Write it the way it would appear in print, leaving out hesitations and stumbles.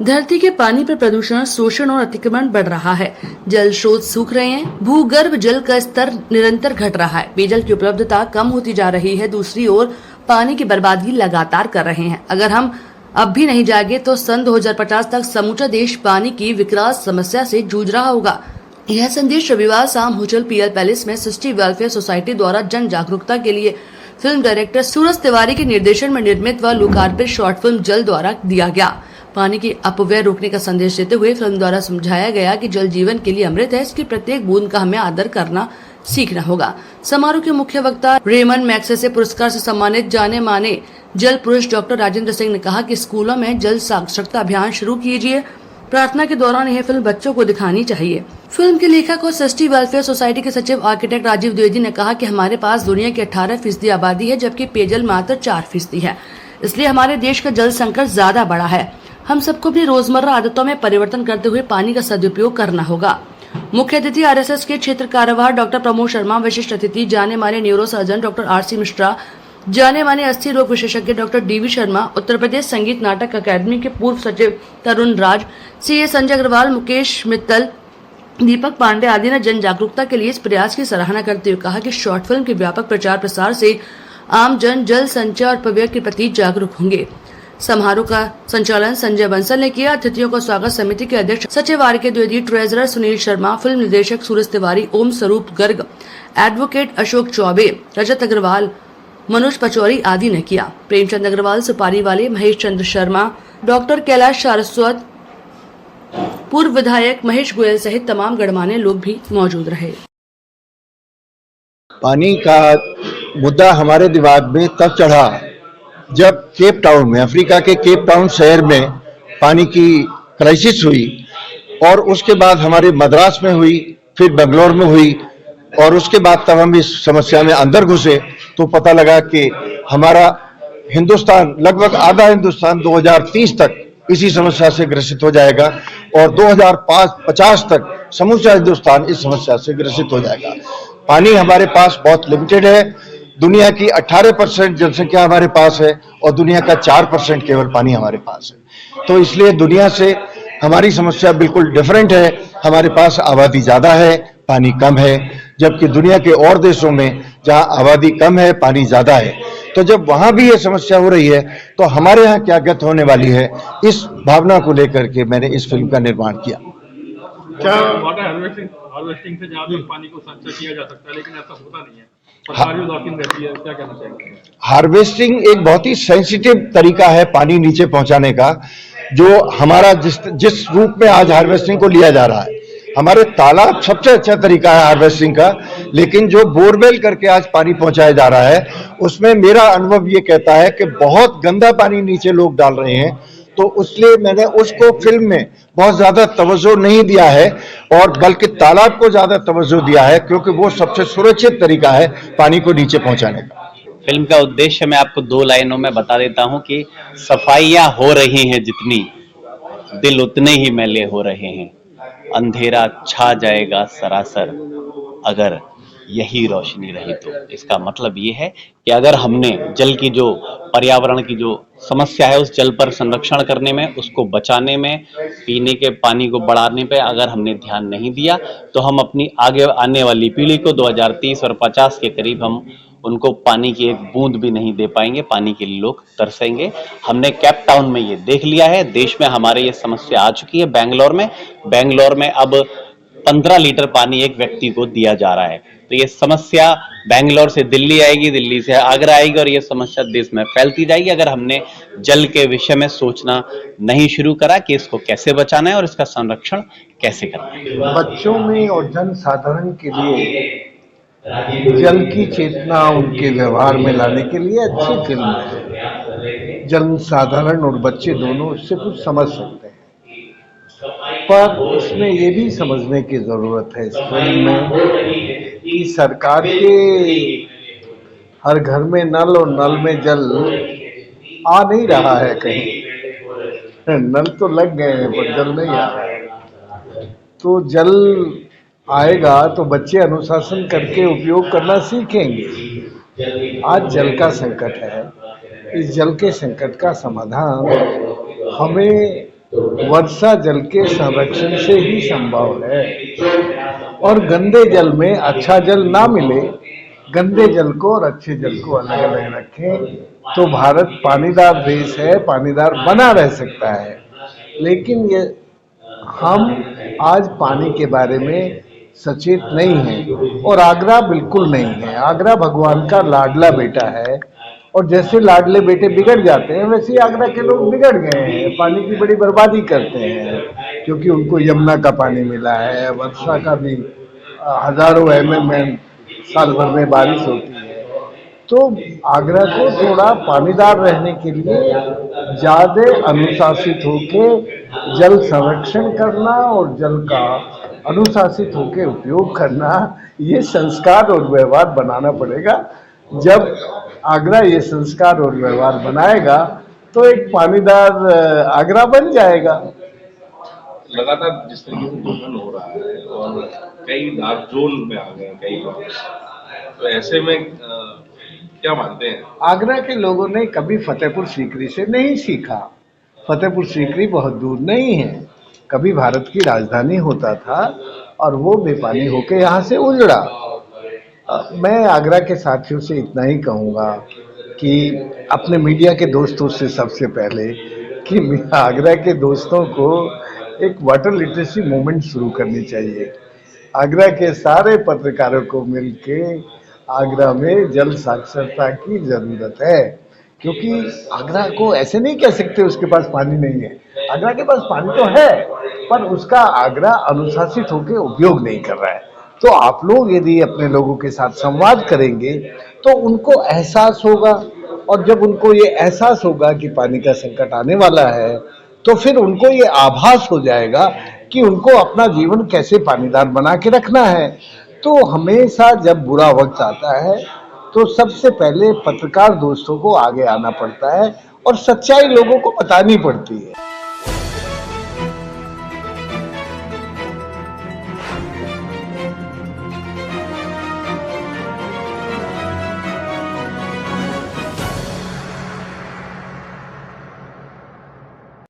धरती के पानी पर प्रदूषण, शोषण और अतिक्रमण बढ़ रहा है। जल स्रोत सूख रहे हैं, भूगर्भ जल का स्तर निरंतर घट रहा है, पेयजल की उपलब्धता कम होती जा रही है। दूसरी ओर पानी की बर्बादी लगातार कर रहे हैं। अगर हम अब भी नहीं जागे तो सन 2050 तक समूचा देश पानी की विकराल समस्या से जूझ रहा होगा। यह संदेश रविवार शाम होटल पीएल पैलेस में सृष्टि वेलफेयर सोसाइटी द्वारा जन जागरूकता के लिए फिल्म डायरेक्टर सूरज तिवारी के निर्देशन में निर्मित व लोकार्पित शॉर्ट फिल्म जल द्वारा दिया गया। पानी की अपव्यय रोकने का संदेश देते हुए फिल्म द्वारा समझाया गया कि जल जीवन के लिए अमृत है, इसकी प्रत्येक बूंद का हमें आदर करना सीखना होगा। समारोह के मुख्य वक्ता रेमन मैक्सेसे पुरस्कार से सम्मानित जाने माने जल पुरुष डॉक्टर राजेंद्र सिंह ने कहा कि स्कूलों में जल साक्षरता अभियान शुरू कीजिए। प्रार्थना के दौरान यह फिल्म बच्चों को दिखानी चाहिए। फिल्म के लेखक और सृष्टि वेलफेयर सोसाइटी के सचिव आर्किटेक्ट राजीव द्विवेदी ने कहा कि हमारे पास दुनिया की 18% आबादी है, जबकि पेयजल मात्र 4% है। इसलिए हमारे देश का जल संकट ज्यादा बड़ा है। हम सबको अपनी रोजमर्रा आदतों में परिवर्तन करते हुए पानी का सदुपयोग करना होगा। मुख्य अतिथि आरएसएस के क्षेत्र कार्यवाह डॉक्टर प्रमोद शर्मा, विशिष्ट अतिथि जाने माने neuro surgeon doctor RC Mishra, जाने माने अस्थि रोग विशेषज्ञ डॉक्टर डीवी शर्मा, उत्तर प्रदेश संगीत नाटक अकादमी के पूर्व सचिव तरुण राज, सीए संजय अग्रवाल, मुकेश मित्तल, दीपक पांडे आदि ने जन जागरूकता के लिए इस प्रयास की सराहना करते हुए कहा कि शॉर्ट फिल्म के व्यापक प्रचार प्रसार से आम जन जल संचय और अपव्यय के प्रति जागरूक होंगे। समारोह का संचालन संजय बंसल ने किया। अतिथियों को स्वागत समिति के अध्यक्ष सचिव आर के द्विवेदी, ट्रेजरर सुनील शर्मा, फिल्म निर्देशक सूरज तिवारी, ओम स्वरूप गर्ग, एडवोकेट अशोक चौबे, रजत अग्रवाल, मनोज पचौरी आदि ने किया। प्रेमचंद अग्रवाल, सुपारी वाले, महेश चंद्र शर्मा, डॉक्टर कैलाश सारस्वत, पूर्व विधायक महेश गोयल सहित तमाम गणमान्य लोग भी मौजूद रहे। पानी का मुद्दा हमारे दिमाग में तब चढ़ा जब केप टाउन में, अफ्रीका के केप टाउन शहर में पानी की क्राइसिस हुई और उसके बाद हमारे मद्रास में हुई, फिर बेंगलोर में हुई और उसके बाद तब हम इस समस्या में अंदर घुसे तो पता लगा कि हमारा हिंदुस्तान, लगभग आधा हिंदुस्तान 2030 तक इसी समस्या से ग्रसित हो जाएगा और 2050 तक समूचा हिंदुस्तान इस समस्या से ग्रसित हो जाएगा। पानी हमारे पास बहुत लिमिटेड है। दुनिया की 18% जनसंख्या हमारे पास है और दुनिया का 4% केवल पानी हमारे पास है। तो इसलिए दुनिया से हमारी समस्या बिल्कुल डिफरेंट है। हमारे पास आबादी ज्यादा है, पानी कम है, जबकि दुनिया के और देशों में जहां आबादी कम है, पानी ज्यादा है। तो जब वहां भी ये समस्या हो रही है तो हमारे यहाँ क्या गति होने वाली है, इस भावना को लेकर के मैंने इस फिल्म का निर्माण किया। क्या वाटर हार्वेस्टिंग से जहाँ तक पानी को संचय किया जा सकता है, लेकिन ऐसा होता नहीं है, सरकार भी लॉकिंग रहती है, क्या कहना चाहिए? हार्वेस्टिंग एक बहुत ही सेंसिटिव तरीका है पानी नीचे पहुंचाने का, जो हमारा जिस रूप में आज हार्वेस्टिंग को लिया जा रहा है। हमारे तालाब सबसे अच्छा तरीका है हार्वेस्टिंग का, लेकिन जो बोरवेल करके आज पानी पहुंचाया जा रहा है उसमें मेरा अनुभव ये कहता है कि बहुत गंदा पानी नीचे लोग डाल रहे हैं। तो इसलिए मैंने उसको फिल्म में बहुत ज्यादा तवज्जो नहीं दिया है और बल्कि तालाब को ज्यादा तवज्जो दिया है, क्योंकि वो सबसे सुरक्षित तरीका है पानी को नीचे पहुंचाने का। फिल्म का उद्देश्य मैं आपको 2 लाइनों में बता देता हूं कि सफाइयां हो रही हैं जितनी, दिल उतने ही मैले हो रहे हैं। अंधेरा छा जाएगा सरासर अगर यही रोशनी रही तो। इसका मतलब ये है कि अगर हमने जल की जो पर्यावरण की जो समस्या है, उस जल पर संरक्षण करने में, उसको बचाने में, पीने के पानी को बढ़ाने पे अगर हमने ध्यान नहीं दिया तो हम अपनी आगे आने वाली पीढ़ी को 2030 और 50 के करीब हम उनको पानी की एक बूंद भी नहीं दे पाएंगे। पानी के लिए लोग तरसेंगे। हमने केप टाउन में ये देख लिया है। देश में हमारे ये समस्या आ चुकी है। बेंगलोर में अब 15 लीटर पानी एक व्यक्ति को दिया जा रहा है। तो ये समस्या बेंगलोर से दिल्ली आएगी, दिल्ली से आगरा आएगी और ये समस्या देश में फैलती जाएगी अगर हमने जल के विषय में सोचना नहीं शुरू करा कि इसको कैसे बचाना है और इसका संरक्षण कैसे करना है। बच्चों में और जन साधारण के लिए जल की चेतना उनके व्यवहार में लाने के लिए अच्छी फिल्म है। जन साधारण और बच्चे दोनों इससे कुछ समझ सकते हैं, पर इसमें ये भी समझने की जरूरत है इस फिल्म में कि सरकार के हर घर में नल और नल में जल आ नहीं रहा है। कहीं नल तो लग गए हैं पर जल नहीं आ रहा है। तो जल आएगा तो बच्चे अनुशासन करके उपयोग करना सीखेंगे। आज जल का संकट है। इस जल के संकट का समाधान हमें वर्षा जल के संरक्षण से ही संभव है। और गंदे जल में अच्छा जल ना मिले, गंदे जल को और अच्छे जल को अलग अलग रखें तो भारत पानीदार देश है, पानीदार बना रह सकता है। लेकिन ये हम आज पानी के बारे में सचेत नहीं हैं और आगरा बिल्कुल नहीं है। आगरा भगवान का लाडला बेटा है और जैसे लाडले बेटे बिगड़ जाते हैं वैसे ही आगरा के लोग बिगड़ गए हैं, पानी की बड़ी बर्बादी करते हैं क्योंकि उनको यमुना का पानी मिला है, वर्षा का भी हजारों mm साल भर में बारिश होती है। तो आगरा को थोड़ा पानीदार रहने के लिए ज्यादा अनुशासित होके जल संरक्षण करना और जल का अनुशासित होके उपयोग करना, ये संस्कार और व्यवहार बनाना पड़ेगा। जब आगरा ये संस्कार और व्यवहार बनाएगा तो एक पानीदार आगरा बन जाएगा। लगातार जिस तरीके से दोहन हो रहा है और कई डार्क जोन में आ गए कई लोग, तो ऐसे में क्या मानते हैं? आगरा के लोगों ने कभी फतेहपुर सीकरी से नहीं सीखा। फतेहपुर सीकरी बहुत दूर नहीं है, कभी भारत की राजधानी होता था और वो बेपानी होके यहाँ से उजड़ा। मैं आगरा के साथियों से इतना ही कहूँगा कि अपने मीडिया के दोस्तों से सबसे पहले कि आगरा के दोस्तों को एक वाटर लिटरेसी मूवमेंट शुरू करनी चाहिए। आगरा के सारे पत्रकारों को मिलके आगरा में जल साक्षरता की जरूरत है, क्योंकि आगरा को ऐसे नहीं कह सकते उसके पास पानी नहीं है। आगरा के पास पानी तो है पर उसका आगरा अनुशासित होकर उपयोग नहीं कर रहा है। तो आप लोग यदि अपने लोगों के साथ संवाद करेंगे तो उनको एहसास होगा, और जब उनको ये एहसास होगा कि पानी का संकट आने वाला है तो फिर उनको ये आभास हो जाएगा कि उनको अपना जीवन कैसे पानीदार बना के रखना है। तो हमेशा जब बुरा वक्त आता है तो सबसे पहले पत्रकार दोस्तों को आगे आना पड़ता है और सच्चाई लोगों को बतानी पड़ती है।